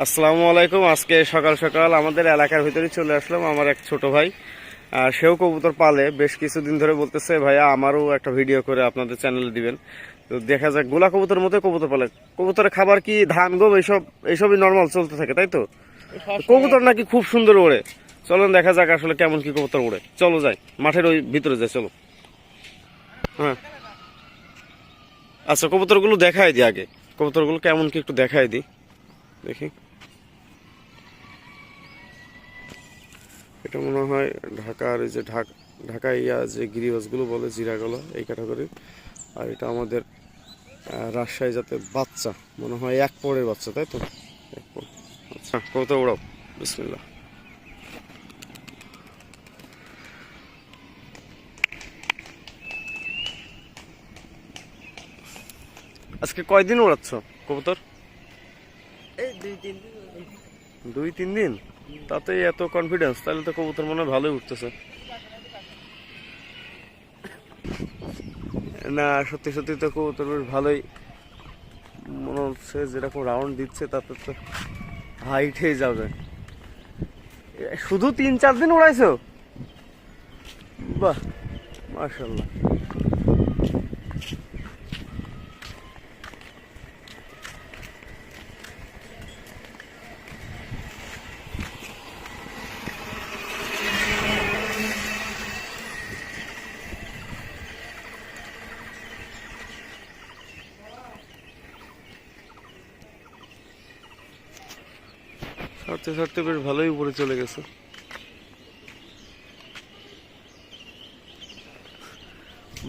আসসালামু আলাইকুম। আজকে সকাল সকাল আমাদের এলাকার ভিতরে চলে আসলাম। আমার এক ছোট ভাই সেও কবুতর পালে, বেশ কিছুদিন ধরে বলতেছে ভাইয়া আমারও একটা ভিডিও করে আপনাদের চ্যানেলে দিবেন। তো দেখা যাক, গোলা কবুতর মতো কবুতর পালে। কবুতরের খাবার কি ধান গম এইসবই নর্মাল চলতে থাকে, তাই তো? কবুতর নাকি খুব সুন্দর ওড়ে। চলুন দেখা যাক আসলে কেমন কি কবুতর ওড়ে। চলো যাই, মাঠের ওই ভিতরে যাই, চলো। হ্যাঁ আচ্ছা, কবুতরগুলো দেখাই দিই আগে। কবুতরগুলো কেমন কি একটু দেখাই দিই, দেখি। এটা মনে হয় ঢাকার এই যে ঢাকা ইয়া যে গিরিবাসগুলো বলে, জিরাগুলো এই ক্যাটাগরি। আর এটা আমাদের রাজশাহী যাতে বাচ্চা, মনে হয় এক পরের বাচ্চা, তাই তো? এক পর। আচ্ছা, কত ওড়াও, বিসমিল্লাহ। আজকে কয়দিন ওড়াচ্ছ কবুতর? এই 2-3 দিন। 2-3 দিন? তাতেই এত কনফিডেন্স? তাহলে তো কবুতর মনে হয় ভালোই উঠতেছে। না, সত্যি সত্যি তো কবুতর বেশ ভালোই মনে হচ্ছে। যেরকম রাউন্ড দিচ্ছে তাতে তো হাইটে যাবে। শুধু 3-4 দিন উড়াইছো? বাহ, মাশাআল্লাহ। ছাড়তে ছাড়তে বেশ ভালোই উপরে চলে গেছে।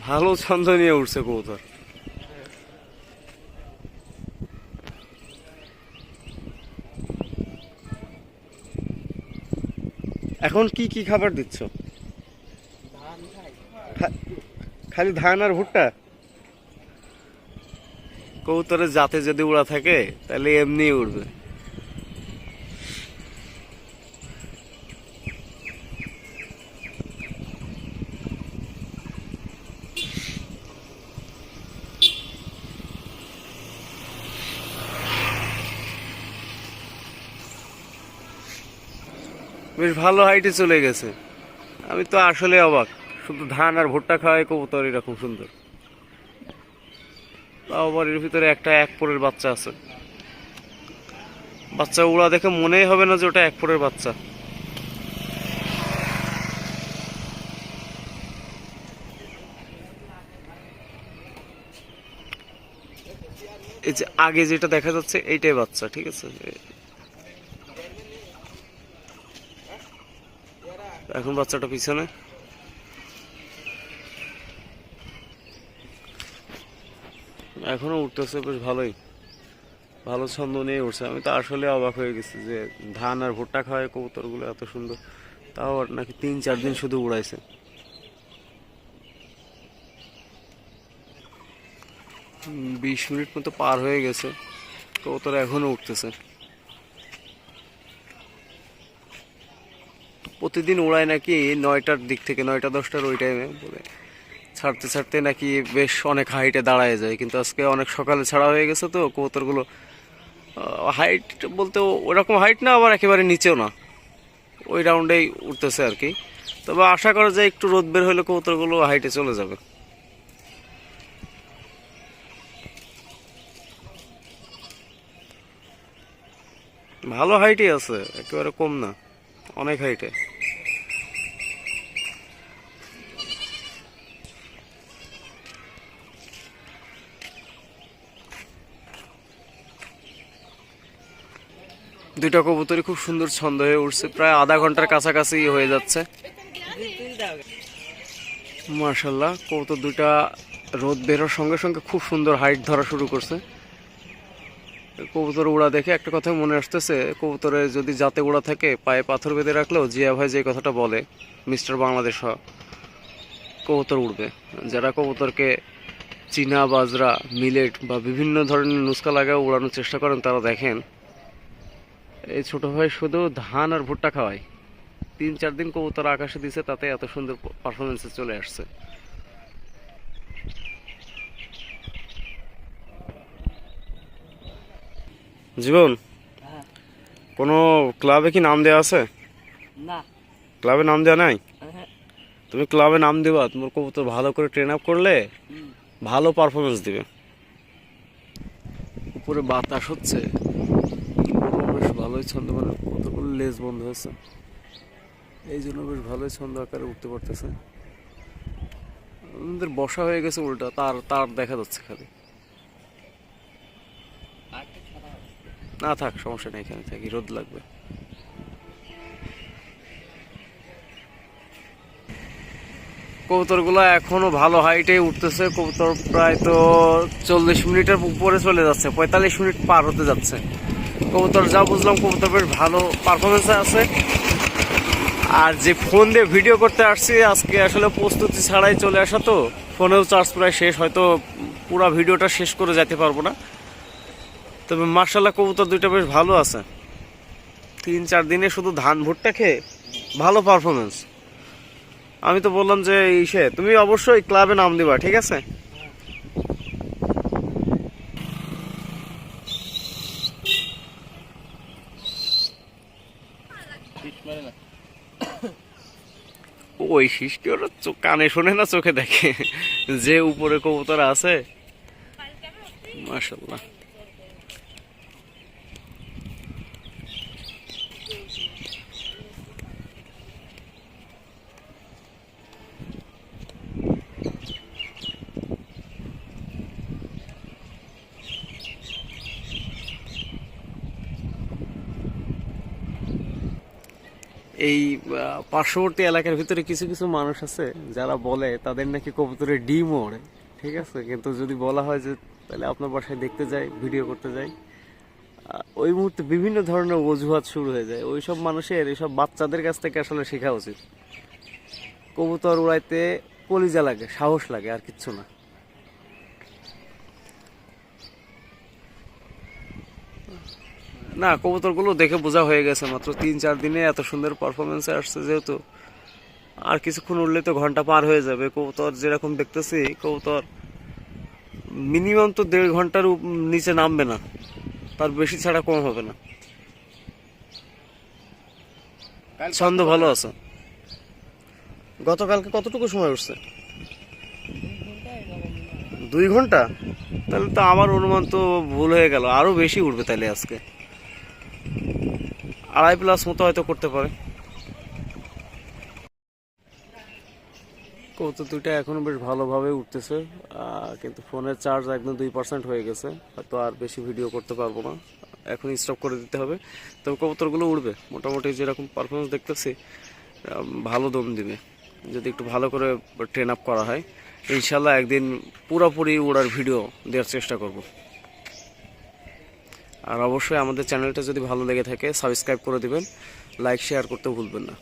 ভালো ছন্দ নিয়ে উঠছে কবুতর। এখন কি কি খাবার দিচ্ছ? ধান খাই। খালি ধান আর ভুট্টা? কবুতরের জাতে যদি উড়া থাকে তাহলে এমনি উড়বে। বেশ ভালো হাইটে চলে গেছে। আমি তো আসলে অবাক, শুধু ধান আর ভুট্টা খাওয়ায় কবুতর এরকম সুন্দর। তাও আবার এর ভিতরে একটা এক পরের বাচ্চা আছে। বাচ্চা উড়া দেখে মনেই হবে না যে ওটা এক পরের বাচ্চা। এই যে আগে যেটা দেখা যাচ্ছে এইটাই বাচ্চা, ঠিক আছে? এখন বাচ্চাটা পিছনে। এখনো উঠতেছে বেশ ভালোই, ভালো ছন্দ নিয়ে উঠছে। আমি তো আসলে অবাক হয়ে গেছি যে ধান আর ভুট্টা খাওয়ায় কবুতরগুলো এত সুন্দর। তাও আর নাকি 3-4 দিন শুধু উড়াইছে। 20 মিনিট মতো পার হয়ে গেছে, কবুতর এখনো উঠতেছে। প্রতিদিন উড়ায় নাকি 9টার দিক থেকে, 9টা-10টার ওই টাইমে বলে। ছাড়তে ছাড়তে নাকি বেশ অনেক হাইটে দাঁড়ায় যায়, কিন্তু আজকে অনেক সকালে ছাড়া হয়ে গেছে তো কবুতরগুলো হাইট বলতে ওরকম হাইট না, আবার একেবারে নিচেও না, ওই রাউন্ডেই উঠতেছে আর কি। তবে আশা করা যায় একটু রোদ বের হলে কবুতরগুলো হাইটে চলে যাবে। ভালো হাইটই আছে, একেবারে কম না, অনেক হাইটে। দুইটা কবুতরই খুব সুন্দর ছন্দ হয়ে উঠছে, প্রায় আধা ঘন্টার কাছাকাছি হয়ে যাচ্ছে। মাশাল্লাহ, কবুতর দুইটা রোদ বেরোর সঙ্গে সঙ্গে খুব সুন্দর হাইট ধরা শুরু করছে। কবুতর উড়া দেখে একটা কথা মনে আসতেছে, কবুতরে যদি জাতে উড়া থাকে পায়ে পাথর বেঁধে রাখলেও জিয়া ভাই যে কথাটা বলে, মিস্টার বাংলাদেশ কবুতর উড়বে। যারা কবুতরকে চীনা বাজরা, মিলেট বা বিভিন্ন ধরনের নুস্কা লাগায় উড়ানোর চেষ্টা করেন, তারা দেখেন এই ছোট ভাই শুধু ধান আর ভুট্টা খাওয়ায় 3-4 দিন কবুতর আকাশে দিছে, তাতে এত সুন্দর পারফরমেন্সে চলে আসছে। জীবন, কোনো ক্লাবে কি নাম দেওয়া আছে? না। ক্লাবে নাম দেওয়া নাই? হ্যাঁ। তুমি ক্লাবে নাম দিবা, তোমার কবুতর ভালো করে ট্রেন আপ করলে ভালো পারফরমেন্স দিবে। উপরে বাতাস হচ্ছে, বেশ ভালোই ছন্দ, মানে কতগুলো লেজ বন্ধ হয়েছে, এই জন্য বেশ ভালোই ছন্দ আকারে উঠতে পারতেছে। আমাদের বসা হয়ে গেছে উল্টা, তার তার দেখা যাচ্ছে খালি। না থাক, সমস্যা নেই, এখানে থাকি, রোদ লাগবে। কবুতরগুলো এখনো ভালো হাইটে উঠতেছে। কবুতর প্রায় তো 40 মিনিটের উপরে চলে যাচ্ছে, 45 মিনিট পার হতে যাচ্ছে। কবুতর যা বুঝলাম কবুতর বেশ ভালো পারফরমেন্সে আছে। আর যে ফোন দিয়ে ভিডিও করতে আসছি আজকে, আসলে প্রস্তুতি ছাড়াই চলে আসা, তো ফোনেও চার্জ প্রায় শেষ, হয়তো পুরো ভিডিওটা শেষ করে যেতে পারবো না। তবে মার্শাল্লাহ কবুতর দুইটা বেশ ভালো আছে। 3-4 দিনে শুধু ধান ভুট্টা খেয়ে ভালো পারফরমেন্স। আমি তো বললাম যে তুমি অবশ্যই ক্লাবে নাম দিবা, ঠিক আছে? ওই সৃষ্টি ওরা কানে শোনে না, চোখে দেখে। যে উপরে কবুতর আছে, মাশাআল্লাহ। এই পার্শ্ববর্তী এলাকার ভিতরে কিছু কিছু মানুষ আছে যারা বলে তাদের নাকি কবুতরের ডিম ওড়ে, ঠিক আছে? কিন্তু যদি বলা হয় যে তাহলে আপনার বাসায় দেখতে যাই, ভিডিও করতে যাই, ওই মুহূর্তে বিভিন্ন ধরনের অজুহাত শুরু হয়ে যায়। ওইসব মানুষের, এইসব বাচ্চাদের কাছ থেকে আসলে শেখা উচিত। কবুতর উড়াইতে কলিজা লাগে, সাহস লাগে, আর কিচ্ছু না। না, কবুতরগুলো দেখে বোঝা হয়ে গেছে, মাত্র 3-4 দিনে এত সুন্দর পারফরমেন্সে আসছে যেহেতু, আর কিছুক্ষণ উঠলে তো ঘন্টা পার হয়ে যাবে। কবুতর যেরকম দেখতেছি, কবুতর মিনিমাম তো 1.5 ঘন্টার নিচে নামবে না, তার বেশি ছাড়া কম হবে না। ছন্দ ভালো আছে। গতকালকে কতটুকু সময় উঠছে? 2 ঘন্টা? তাহলে তো আমার অনুমান তো ভুল হয়ে গেল, আরো বেশি উঠবে তাহলে আজকে। 2.5+ মতো হয়তো করতে পারে। কবুতর দুইটা এখনো বেশ ভালোভাবে উঠতেছে, কিন্তু ফোনের চার্জ একদম 2% হয়ে গেছে, হয়তো আর বেশি ভিডিও করতে পারবো না, এখন স্টপ করে দিতে হবে। তবে কবুতরগুলো উঠবে মোটামুটি, যেরকম পারফরমেন্স দেখতেছি ভালো দম দিবে যদি একটু ভালো করে ট্রেন আপ করা হয়। ইনশাল্লাহ একদিন পুরোপুরি উড়ার ভিডিও দেওয়ার চেষ্টা করব। আর অবশ্যই আমাদের চ্যানেলটা যদি ভালো লেগে থাকে সাবস্ক্রাইব করে দিবেন, লাইক শেয়ার করতে ভুলবেন না।